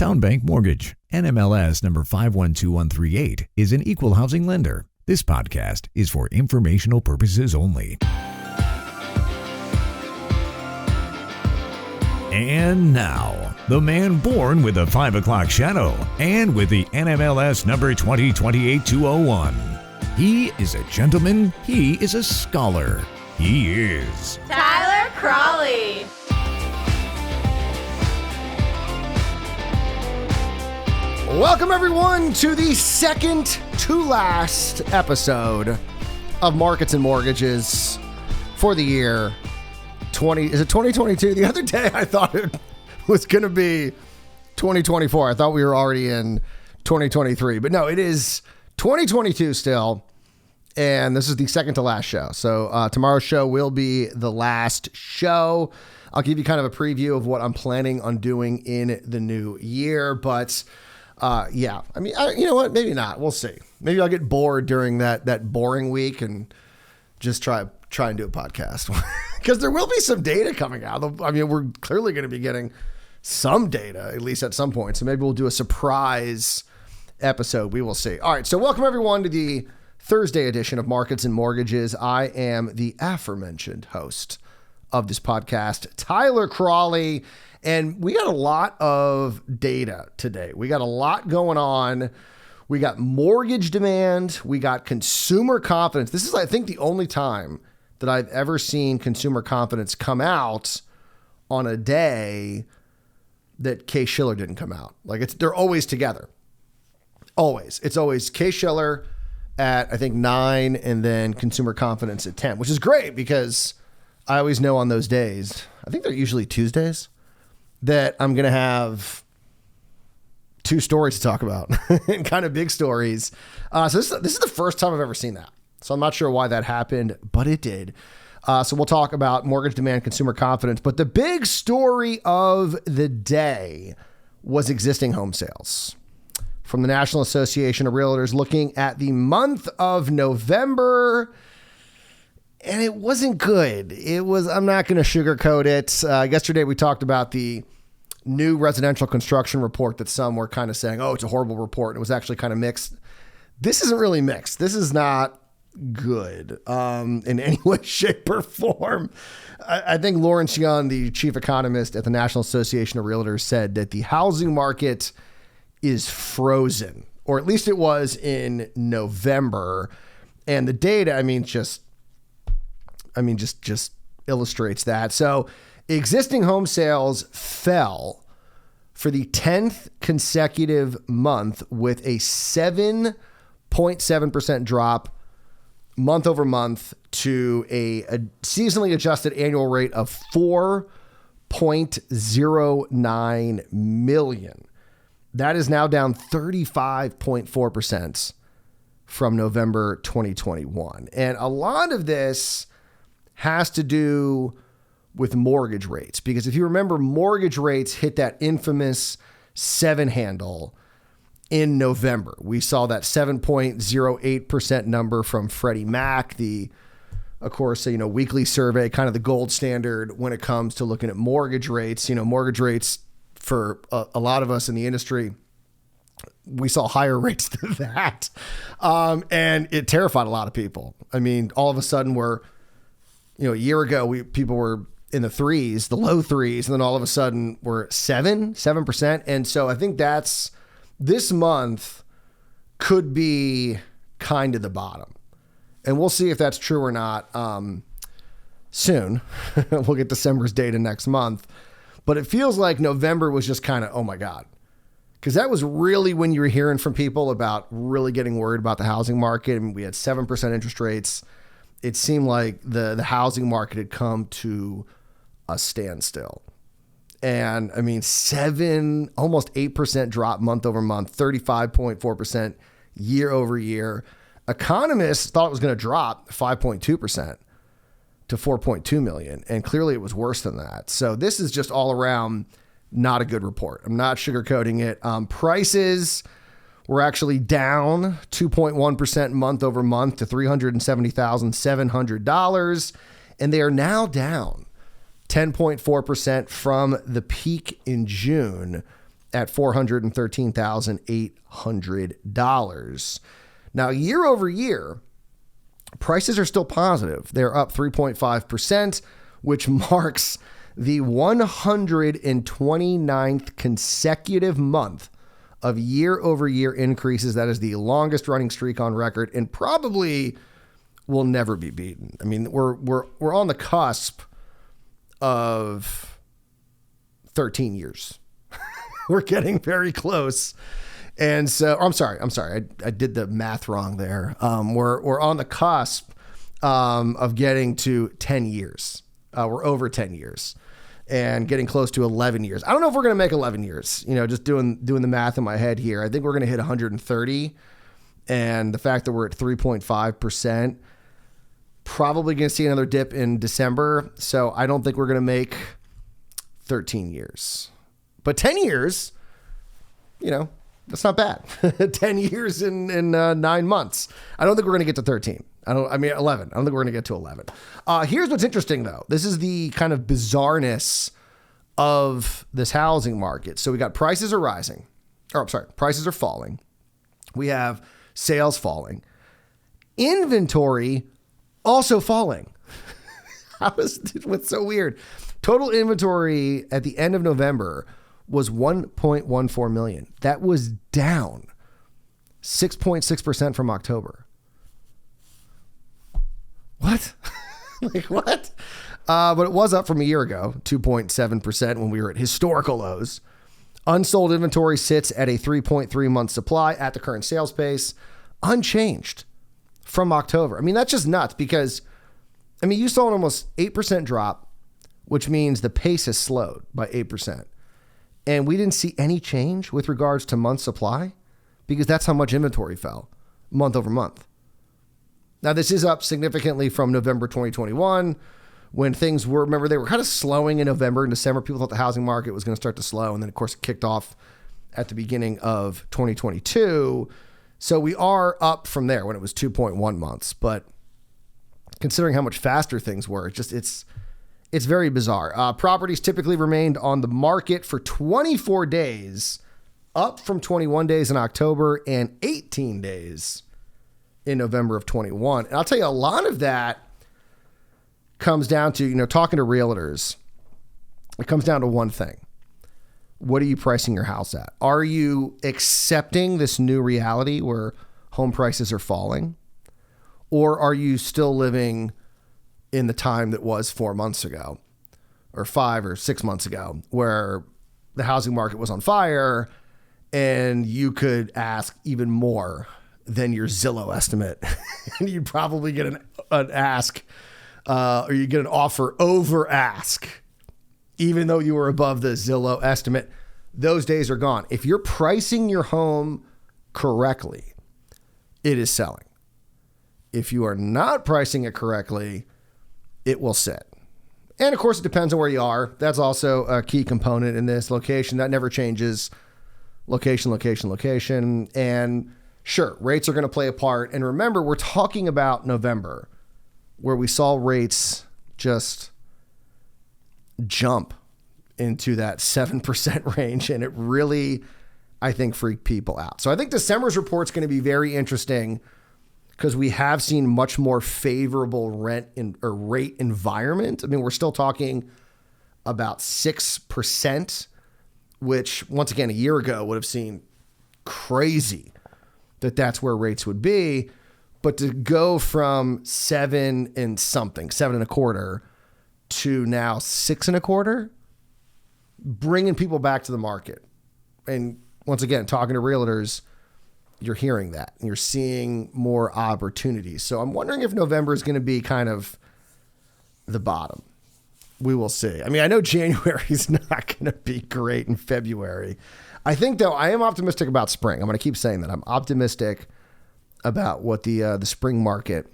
Town Bank Mortgage, NMLS number 512138, is an equal housing lender. This podcast is for informational purposes only. And now, the man born with a 5 o'clock shadow and with the NMLS number 2028-201. He is a gentleman. He is a scholar. He is Tyler Crawley. Welcome, everyone, to the second to last episode of Markets and Mortgages for the year 2022? The other day, I thought it was going to be 2024. I thought we were already in 2023, but no, it is 2022 still. And this is the second to last show. So tomorrow's show will be the last show. I'll give you kind of a preview of what I'm planning on doing in the new year. But yeah, I mean, you know what? Maybe not. We'll see. Maybe I'll get bored during that boring week and just try and do a podcast. Because there will be some data coming out. I mean, we're clearly going to be getting some data, at least at some point. So maybe we'll do a surprise episode. We will see. All right. So welcome, everyone, to the Thursday edition of Markets and Mortgages. I am the aforementioned host of this podcast, Tyler Crawley, and we got a lot of data today. We got a lot going on. We got mortgage demand. We got consumer confidence. This is, I think, the only time that I've ever seen consumer confidence come out on a day that Case-Shiller didn't come out. Like, they're always together. Always. It's always Case-Shiller at, I think, 9 and then consumer confidence at 10, which is great because I always know on those days, I think they're usually Tuesdays, that I'm going to have two stories to talk about and kind of big stories. So this is the first time I've ever seen that. So I'm not sure why that happened, but it did. So we'll talk about mortgage demand, consumer confidence. But the big story of the day was existing home sales. From the National Association of Realtors, looking at the month of November, and it wasn't good. I'm not going to sugarcoat it. Yesterday we talked about the new residential construction report that some were kind of saying, oh, it's a horrible report. It was actually kind of mixed. This isn't really mixed. This is not good in any way, shape, or form. I think Lawrence Young, the chief economist at the National Association of Realtors, said that the housing market is frozen, or at least it was in November. And the data, just illustrates that. So existing home sales fell for the 10th consecutive month with a 7.7% drop month over month to a seasonally adjusted annual rate of 4.09 million. That is now down 35.4% from November 2021. And a lot of this has to do with mortgage rates, because if you remember, mortgage rates hit that infamous 7 handle in November. We saw that 7.08% number from Freddie Mac, of course, weekly survey, kind of the gold standard when it comes to looking at mortgage rates. Mortgage rates for a lot of us in the industry, we saw higher rates than that. And it terrified a lot of people. All of a sudden a year ago, people were in the threes, the low threes, and then all of a sudden we're 7%. And so I think this month could be kind of the bottom. And we'll see if that's true or not soon. We'll get December's data next month. But it feels like November was just kind of, oh my God. Because that was really when you were hearing from people about really getting worried about the housing market. We had 7% interest rates. It seemed like the housing market had come to a standstill. And almost 8% drop month over month, 35.4% year over year. Economists thought it was going to drop 5.2% to 4.2 million. And clearly it was worse than that. So this is just all around not a good report. I'm not sugarcoating it. Prices were actually down 2.1% month over month to $370,700. And they are now down 10.4% from the peak in June at $413,800. Now, year over year, prices are still positive. They're up 3.5%, which marks the 129th consecutive month of year-over-year increases. That is the longest running streak on record and probably will never be beaten. I mean, we're on the cusp of 13 years. We're getting very close. And so, I'm sorry. I did the math wrong there. We're on the cusp of getting to 10 years. We're over 10 years and getting close to 11 years. I don't know if we're going to make 11 years, just doing the math in my head here. I think we're going to hit 130. And the fact that we're at 3.5%, probably going to see another dip in December. So I don't think we're going to make 13 years. But 10 years, that's not bad. 10 years in 9 months. I don't think we're going to get to 13. 11. I don't think we're going to get to 11. Here's what's interesting, though. This is the kind of bizarreness of this housing market. So we got prices are rising. Prices are falling. We have sales falling. Inventory also falling. What's so weird? Total inventory at the end of November was 1.14 million. That was down 6.6% from October. What? What? But it was up from a year ago, 2.7% when we were at historical lows. Unsold inventory sits at a 3.3 month supply at the current sales pace, unchanged from October. That's just nuts because, you saw an almost 8% drop, which means the pace has slowed by 8%. And we didn't see any change with regards to month supply because that's how much inventory fell month over month. Now, this is up significantly from November 2021 when things were, remember, they were kind of slowing in November and December. People thought the housing market was going to start to slow. And then, of course, it kicked off at the beginning of 2022. So we are up from there when it was 2.1 months. But considering how much faster things were, it's very bizarre. Properties typically remained on the market for 24 days, up from 21 days in October and 18 days in November of 21. And I'll tell you, a lot of that comes down to, talking to realtors, it comes down to one thing. What are you pricing your house at? Are you accepting this new reality where home prices are falling? Or are you still living in the time that was 4 months ago or 5 or 6 months ago where the housing market was on fire and you could ask even more than your Zillow estimate? And you'd probably get an ask or you get an offer over ask, even though you were above the Zillow estimate. Those days are gone. If you're pricing your home correctly, it is selling. If you are not pricing it correctly, it will sit. And of course, it depends on where you are. That's also a key component in this. Location, that never changes. Location. And sure, rates are going to play a part. And remember, we're talking about November, where we saw rates just jump into that 7% range. And it really, I think, freaked people out. So I think December's report is going to be very interesting because we have seen much more favorable rate environment. We're still talking about 6%, which once again, a year ago would have seemed crazy that's where rates would be. But to go from 7 and a quarter to now 6.25, bringing people back to the market. And once again, talking to realtors, you're hearing that and you're seeing more opportunities. So I'm wondering if November is going to be kind of the bottom. We will see. I know January is not going to be great in February. I think, though, I am optimistic about spring. I'm going to keep saying that. I'm optimistic about what the spring market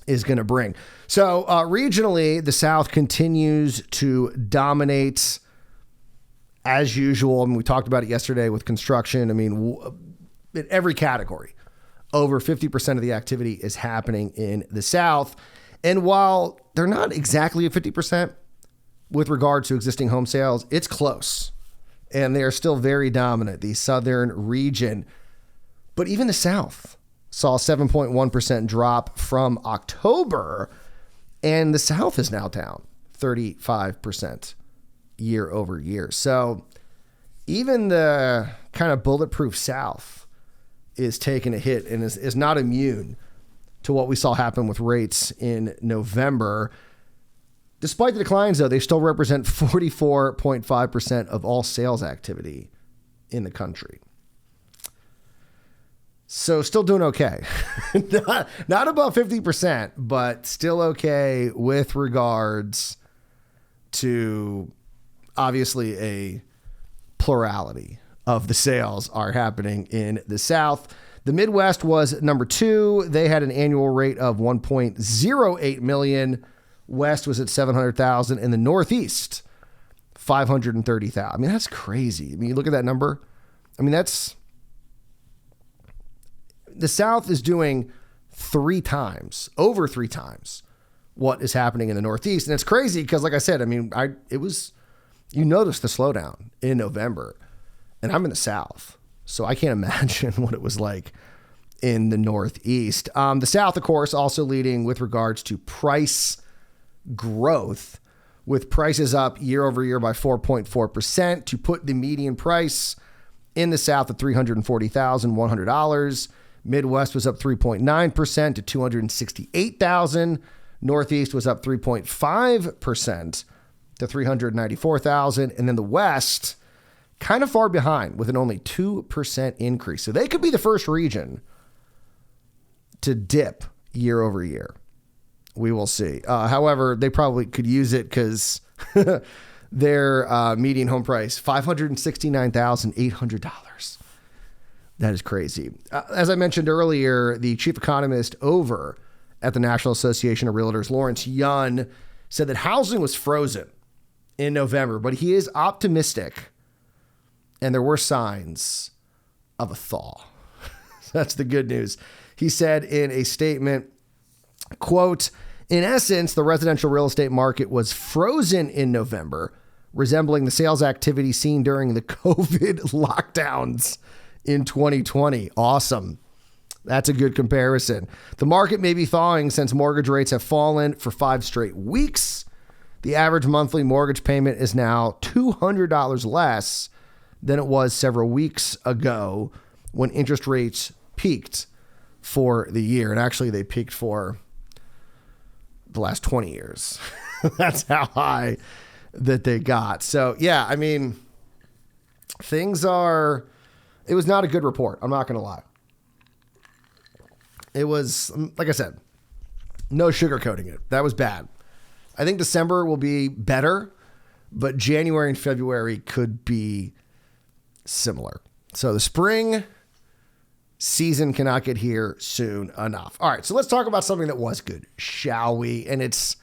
is going to bring. So regionally, the South continues to dominate as usual. We talked about it yesterday with construction. In every category, over 50% of the activity is happening in the South. And while they're not exactly at 50% with regard to existing home sales, it's close. and they are still very dominant, the southern region. But even the South saw a 7.1% drop from October, and the South is now down 35% year over year. So even the kind of bulletproof South is taking a hit and is not immune to what we saw happen with rates in November. Despite the declines, though, they still represent 44.5% of all sales activity in the country. So still doing okay. not above 50%, but still okay with regards to obviously a plurality of the sales are happening in the South. The Midwest was number 2. They had an annual rate of 1.08 million. West was at 700,000. In the Northeast, 530,000. I mean, that's crazy. I mean, you look at that number. I mean, the South is doing over three times what is happening in the Northeast. And it's crazy because, like I said, I mean, you noticed the slowdown in November, and I'm in the South, so I can't imagine what it was like in the Northeast. The South, of course, also leading with regards to price growth, with prices up year over year by 4.4% to put the median price in the South at $340,100. Midwest was up 3.9% to $268,000. Northeast was up 3.5% to $394,000. And then the West, kind of far behind with an only 2% increase. So they could be the first region to dip year over year. We will see. However, they probably could use it because their median home price, $569,800. That is crazy. As I mentioned earlier, the chief economist over at the National Association of Realtors, Lawrence Yun, said that housing was frozen in November, but he is optimistic, and there were signs of a thaw. That's the good news. He said in a statement, quote, "In essence, the residential real estate market was frozen in November, resembling the sales activity seen during the COVID lockdowns in 2020. Awesome. That's a good comparison. The market may be thawing since mortgage rates have fallen for 5 straight weeks. The average monthly mortgage payment is now $200 less than it was several weeks ago when interest rates peaked for the year." And actually, they peaked for the last 20 years. That's how high that they got. So, yeah, I mean, it was not a good report. I'm not going to lie. It was, like I said, no sugarcoating it. That was bad. I think December will be better, but January and February could be similar. So the spring season cannot get here soon enough. All right, so let's talk about something that was good, shall we? And it's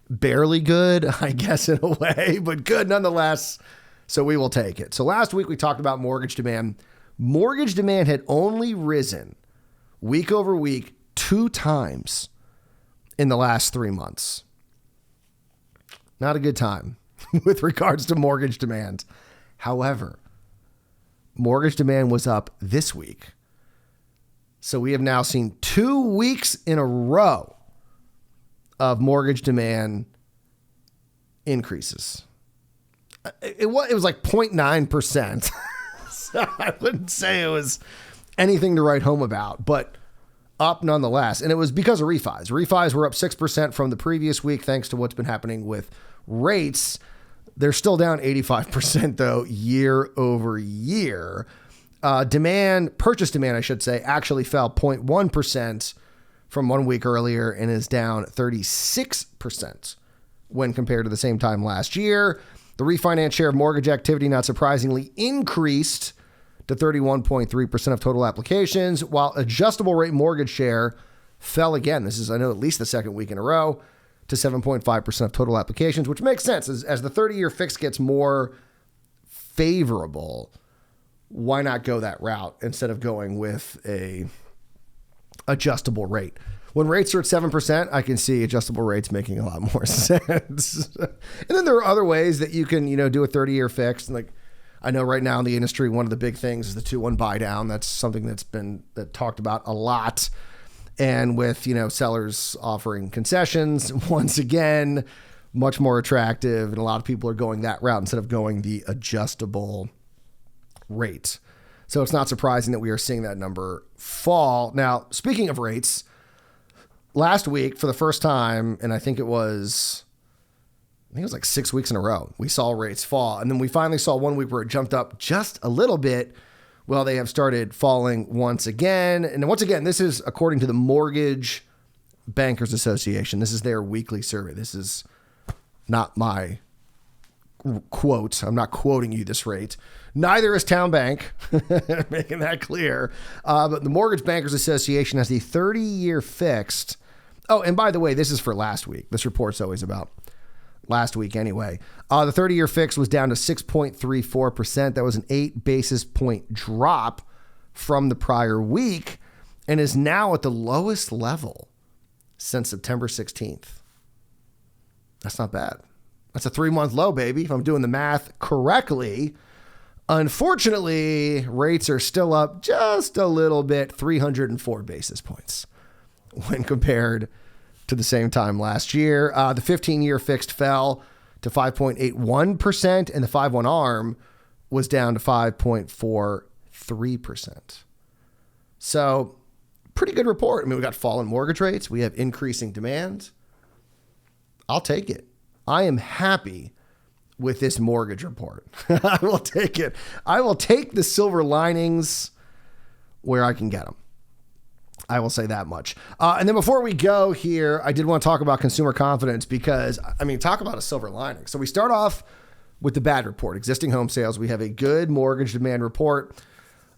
barely good, I guess, in a way, but good nonetheless. So we will take it. So last week we talked about mortgage demand. Mortgage demand had only risen week over week 2 times in the last 3 months. Not a good time with regards to mortgage demand. However, mortgage demand was up this week. So we have now seen 2 weeks in a row of mortgage demand increases. It was like 0.9%. So I wouldn't say it was anything to write home about, but up nonetheless. And it was because of refis. Refis were up 6% from the previous week, thanks to what's been happening with rates. They're still down 85%, though, year over year. Purchase demand, I should say, actually fell 0.1% from 1 week earlier and is down 36% when compared to the same time last year. The refinance share of mortgage activity, not surprisingly, increased to 31.3% of total applications, while adjustable rate mortgage share fell again. This is, I know, at least the second week in a row, to 7.5% of total applications, which makes sense. As the 30-year fix gets more favorable, why not go that route instead of going with a adjustable rate? When rates are at 7%, I can see adjustable rates making a lot more sense. And then there are other ways that you can, do a 30-year fix. And like, I know right now in the industry, one of the big things is the 2-1 buy down. That's something that's been talked about a lot. And with, sellers offering concessions, once again, much more attractive. And a lot of people are going that route instead of going the adjustable rate. So it's not surprising that we are seeing that number fall. Now, speaking of rates, last week for the first time, and I think it was like 6 weeks in a row, we saw rates fall. And then we finally saw 1 week where it jumped up just a little bit. Well, they have started falling once again. And once again, this is according to the Mortgage Bankers Association. This is their weekly survey. This is not my quote. I'm not quoting you this rate. Neither is Town Bank, making that clear. But the Mortgage Bankers Association has the 30-year fixed. Oh, and by the way, this is for last week. This report's always about last week anyway. The 30-year fix was down to 6.34%. That was an 8 basis point drop from the prior week and is now at the lowest level since September 16th. That's not bad. That's a 3-month low, baby, if I'm doing the math correctly. Unfortunately, rates are still up just a little bit, 304 basis points when compared to the same time last year. The 15-year fixed fell to 5.81%, and the 5/1 ARM was down to 5.43%. So pretty good report. I mean, we got falling mortgage rates. We have increasing demand. I'll take it. I am happy with this mortgage report. I will take it. I will take the silver linings where I can get them. I will say that much. And then before we go here, I did want to talk about consumer confidence because, talk about a silver lining. So we start off with the bad report, existing home sales. We have a good mortgage demand report,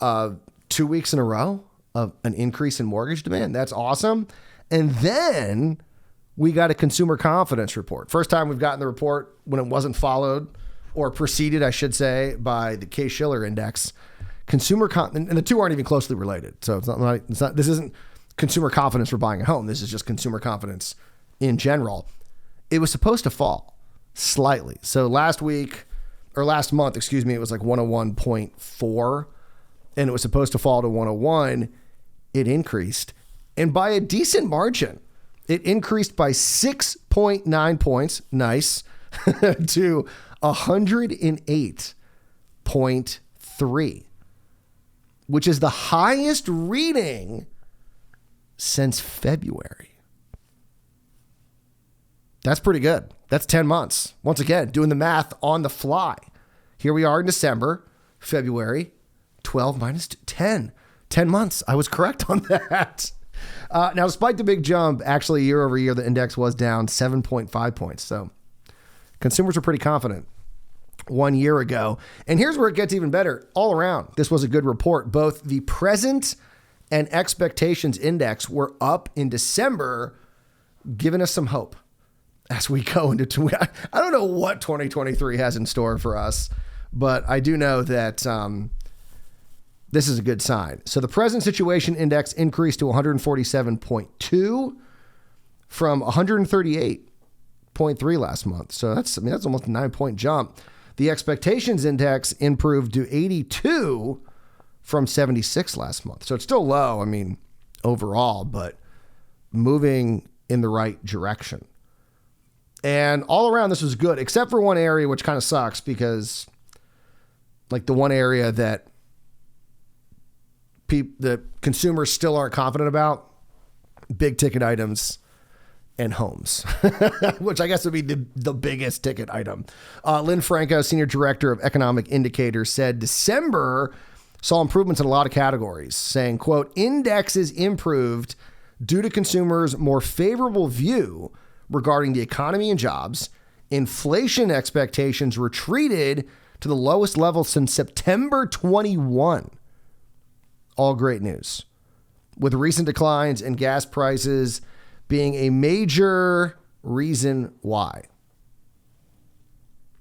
2 weeks in a row of an increase in mortgage demand. That's awesome. And then we got a consumer confidence report. First time we've gotten the report when it wasn't followed or preceded, I should say, by the Case-Shiller index. And the two aren't even closely related. So this isn't consumer confidence for buying a home. This is just consumer confidence in general. It was supposed to fall slightly. So last month, it was like 101.4, and it was supposed to fall to 101. It increased, and by a decent margin. It increased by 6.9 points. Nice. To 108.3. which is the highest reading since February. That's pretty good. That's 10 months. Once again, doing the math on the fly. Here we are in December, February, 12 minus 10. 10 months. I was correct on that. Now, despite the big jump, actually year over year, the index was down 7.5 points. So consumers were pretty confident 1 year ago. And here's where it gets even better. All around, this was a good report. Both the present and expectations index were up in December, giving us some hope as we go into, I don't know what 2023 has in store for us, but I do know that this is a good sign. So the present situation index increased to 147.2 from 138.3 last month. So that's almost a 9-point jump. The expectations index improved to 82 from 76 last month. So it's still low, overall, but moving in the right direction. And all around, this was good, except for one area, which kind of sucks because the one area that the consumers still aren't confident about, big ticket items and homes, which I guess would be the biggest ticket item. Lynn Franco, Senior Director of Economic Indicators, said December saw improvements in a lot of categories, saying, quote, indexes improved due to consumers' more favorable view regarding the economy and jobs. Inflation expectations retreated to the lowest level since September 21. All great news. With recent declines in gas prices being a major reason why.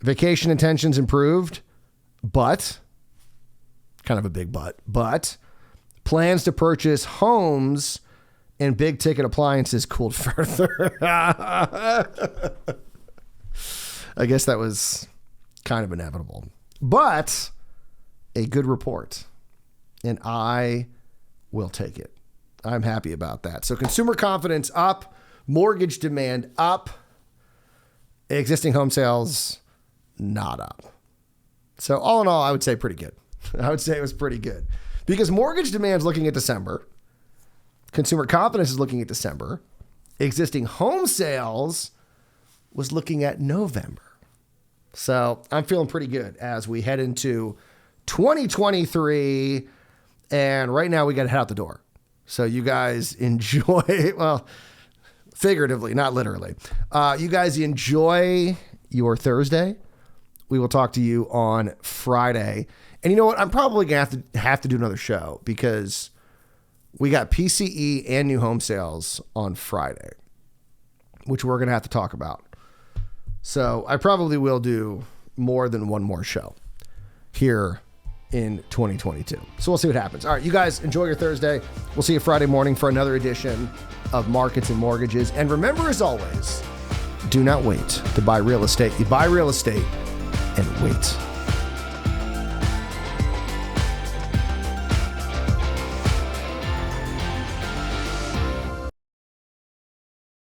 Vacation intentions improved, but, kind of a big but plans to purchase homes and big ticket appliances cooled further. I guess that was kind of inevitable. But a good report, and I will take it. I'm happy about that. So consumer confidence up, mortgage demand up, existing home sales not up. So all in all, I would say pretty good. I would say it was pretty good because mortgage demand is looking at December. Consumer confidence is looking at December. Existing home sales was looking at November. So I'm feeling pretty good as we head into 2023. And right now we got to head out the door. So you guys enjoy, well, figuratively, not literally. You guys enjoy your Thursday. We will talk to you on Friday. And you know what? I'm probably going to have to do another show because we got PCE and new home sales on Friday, which we're going to have to talk about. So I probably will do more than one more show here in 2022. So we'll see what happens. All right, you guys enjoy your Thursday. We'll see you Friday morning for another edition of Markets and Mortgages. And remember, as always, do not wait to buy real estate. You buy real estate and wait.